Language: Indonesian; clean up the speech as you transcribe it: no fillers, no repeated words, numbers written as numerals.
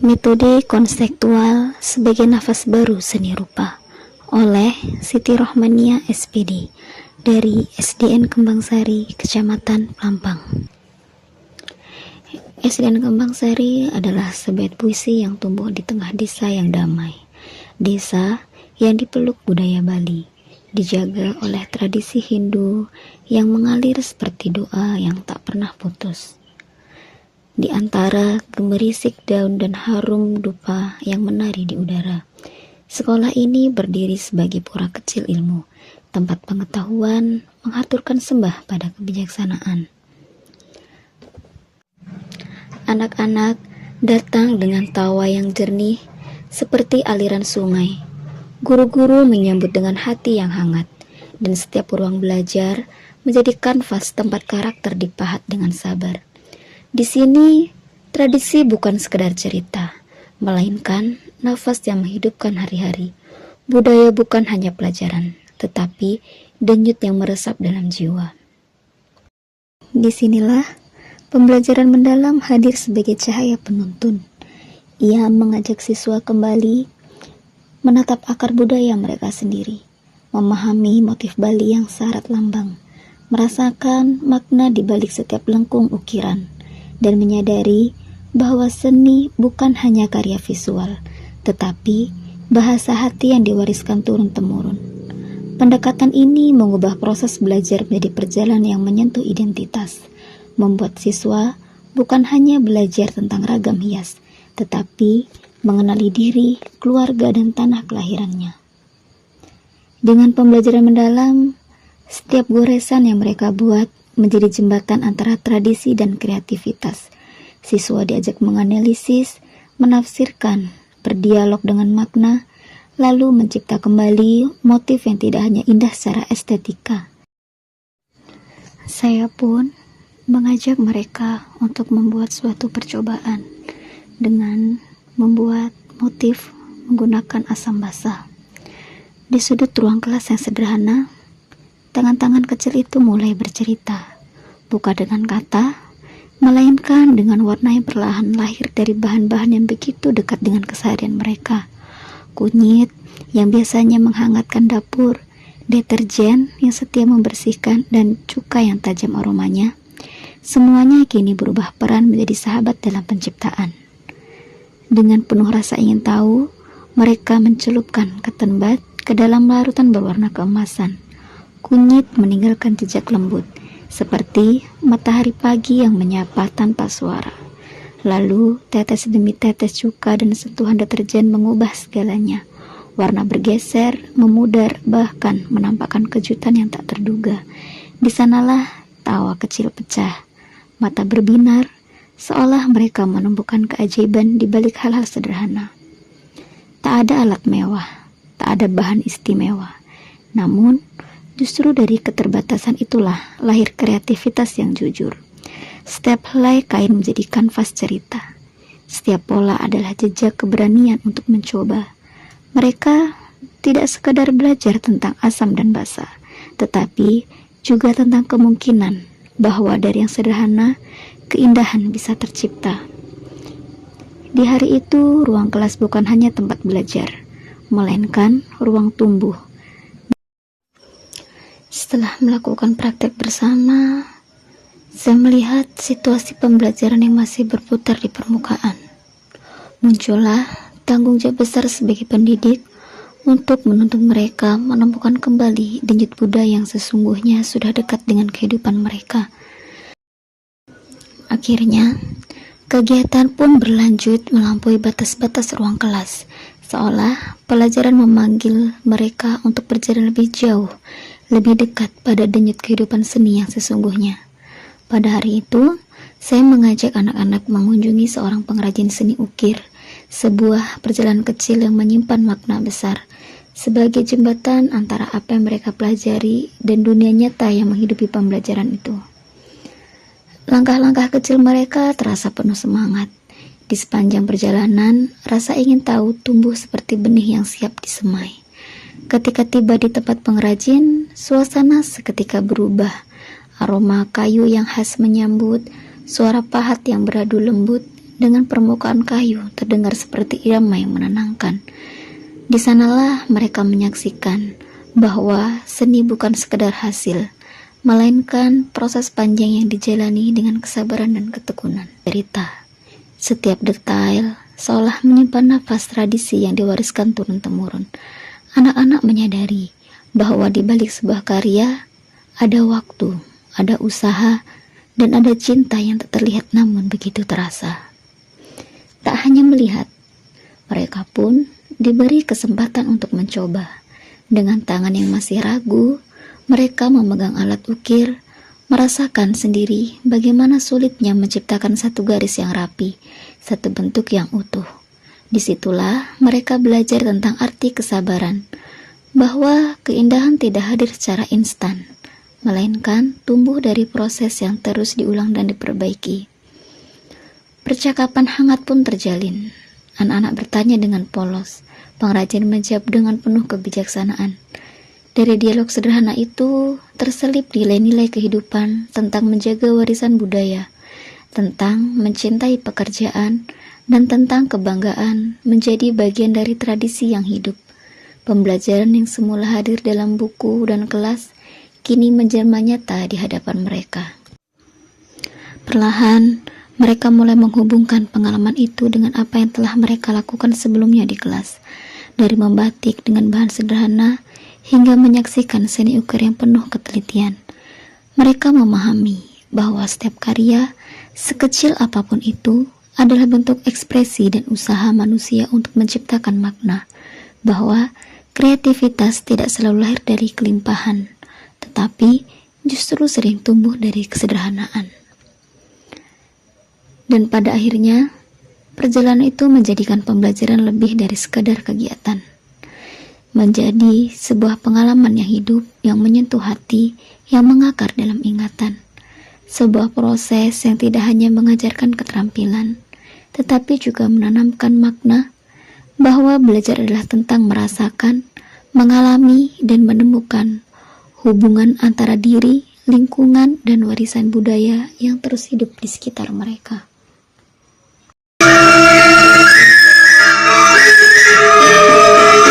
Metode konseptual sebagai nafas baru seni rupa oleh Siti Rohmania SPD dari SDN Kembangsari, Kecamatan Pelampang. SDN Kembangsari adalah sebuah puisi yang tumbuh di tengah desa yang damai, desa yang dipeluk budaya Bali, dijaga oleh tradisi Hindu yang mengalir seperti doa yang tak pernah putus. Di antara gemerisik daun dan harum dupa yang menari di udara, sekolah ini berdiri sebagai pura kecil ilmu, tempat pengetahuan mengaturkan sembah pada kebijaksanaan. Anak-anak datang dengan tawa yang jernih seperti aliran sungai. Guru-guru menyambut dengan hati yang hangat, dan setiap ruang belajar menjadi kanvas tempat karakter dipahat dengan sabar. Di sini, tradisi bukan sekedar cerita, melainkan nafas yang menghidupkan hari-hari. Budaya bukan hanya pelajaran, tetapi denyut yang meresap dalam jiwa. Disinilah pembelajaran mendalam hadir sebagai cahaya penuntun. Ia mengajak siswa kembali menatap akar budaya mereka sendiri, memahami motif Bali yang syarat lambang, merasakan makna di balik setiap lengkung ukiran, dan menyadari bahwa seni bukan hanya karya visual, tetapi bahasa hati yang diwariskan turun-temurun. Pendekatan ini mengubah proses belajar menjadi perjalanan yang menyentuh identitas, membuat siswa bukan hanya belajar tentang ragam hias, tetapi mengenali diri, keluarga, dan tanah kelahirannya. Dengan pembelajaran mendalam, setiap goresan yang mereka buat menjadi jembatan antara tradisi dan kreativitas. Siswa diajak menganalisis, menafsirkan, berdialog dengan makna, lalu mencipta kembali motif yang tidak hanya indah secara estetika. Saya pun mengajak mereka untuk membuat suatu percobaan dengan membuat motif menggunakan asam basah. Di sudut ruang kelas yang sederhana, tangan-tangan kecil itu mulai bercerita, bukan dengan kata, melainkan dengan warna yang perlahan lahir dari bahan-bahan yang begitu dekat dengan keseharian mereka. Kunyit yang biasanya menghangatkan dapur, deterjen yang setia membersihkan, dan cuka yang tajam aromanya, semuanya kini berubah peran menjadi sahabat dalam penciptaan. Dengan penuh rasa ingin tahu, mereka mencelupkan cotton bud ke dalam larutan berwarna keemasan. Kunyit meninggalkan jejak lembut, seperti matahari pagi yang menyapa tanpa suara. Lalu, tetes demi tetes cuka dan sentuhan deterjen mengubah segalanya. Warna bergeser, memudar, bahkan menampakkan kejutan yang tak terduga. Di sanalah tawa kecil pecah, mata berbinar, seolah mereka menemukan keajaiban di balik hal-hal sederhana. Tak ada alat mewah, tak ada bahan istimewa. Namun, justru dari keterbatasan itulah lahir kreativitas yang jujur. Setiap helai kain menjadi kanvas cerita. Setiap pola adalah jejak keberanian untuk mencoba. Mereka tidak sekadar belajar tentang asam dan basa, tetapi juga tentang kemungkinan bahwa dari yang sederhana, keindahan bisa tercipta. Di hari itu, ruang kelas bukan hanya tempat belajar, melainkan ruang tumbuh. Setelah melakukan praktek bersama, saya melihat situasi pembelajaran yang masih berputar di permukaan. Muncullah tanggung jawab besar sebagai pendidik untuk menuntun mereka menemukan kembali denyut budaya yang sesungguhnya sudah dekat dengan kehidupan mereka. Akhirnya, kegiatan pun berlanjut melampaui batas-batas ruang kelas, seolah pelajaran memanggil mereka untuk berjalan lebih jauh, lebih dekat pada denyut kehidupan seni yang sesungguhnya. Pada hari itu, saya mengajak anak-anak mengunjungi seorang pengrajin seni ukir, sebuah perjalanan kecil yang menyimpan makna besar, sebagai jembatan antara apa yang mereka pelajari dan dunia nyata yang menghidupi pembelajaran itu. Langkah-langkah kecil mereka terasa penuh semangat. Di sepanjang perjalanan, rasa ingin tahu tumbuh seperti benih yang siap disemai. Ketika tiba di tempat pengrajin, suasana seketika berubah. Aroma kayu yang khas menyambut, suara pahat yang beradu lembut, dengan permukaan kayu terdengar seperti irama yang menenangkan. Di sanalah mereka menyaksikan bahwa seni bukan sekedar hasil, melainkan proses panjang yang dijalani dengan kesabaran dan ketekunan. Cerita, setiap detail seolah menyimpan nafas tradisi yang diwariskan turun-temurun. Anak-anak menyadari bahwa di balik sebuah karya ada waktu, ada usaha, dan ada cinta yang tak terlihat namun begitu terasa. Tak hanya melihat, mereka pun diberi kesempatan untuk mencoba. Dengan tangan yang masih ragu, mereka memegang alat ukir, merasakan sendiri bagaimana sulitnya menciptakan satu garis yang rapi, satu bentuk yang utuh. Disitulah mereka belajar tentang arti kesabaran, bahwa keindahan tidak hadir secara instan, melainkan tumbuh dari proses yang terus diulang dan diperbaiki. Percakapan hangat pun terjalin. Anak-anak bertanya dengan polos, pengrajin menjawab dengan penuh kebijaksanaan. Dari dialog sederhana itu terselip nilai-nilai kehidupan tentang menjaga warisan budaya, tentang mencintai pekerjaan, dan tentang kebanggaan menjadi bagian dari tradisi yang hidup. Pembelajaran yang semula hadir dalam buku dan kelas kini menjelma nyata di hadapan mereka. Perlahan, mereka mulai menghubungkan pengalaman itu dengan apa yang telah mereka lakukan sebelumnya di kelas. Dari membatik dengan bahan sederhana, hingga menyaksikan seni ukir yang penuh ketelitian. Mereka memahami bahwa setiap karya, sekecil apapun itu, adalah bentuk ekspresi dan usaha manusia untuk menciptakan makna, bahwa kreativitas tidak selalu lahir dari kelimpahan, tetapi justru sering tumbuh dari kesederhanaan. Dan pada akhirnya, perjalanan itu menjadikan pembelajaran lebih dari sekadar kegiatan. Menjadi sebuah pengalaman yang hidup, yang menyentuh hati, yang mengakar dalam ingatan. Sebuah proses yang tidak hanya mengajarkan keterampilan, tetapi juga menanamkan makna bahwa belajar adalah tentang merasakan, mengalami, dan menemukan hubungan antara diri, lingkungan, dan warisan budaya yang terus hidup di sekitar mereka.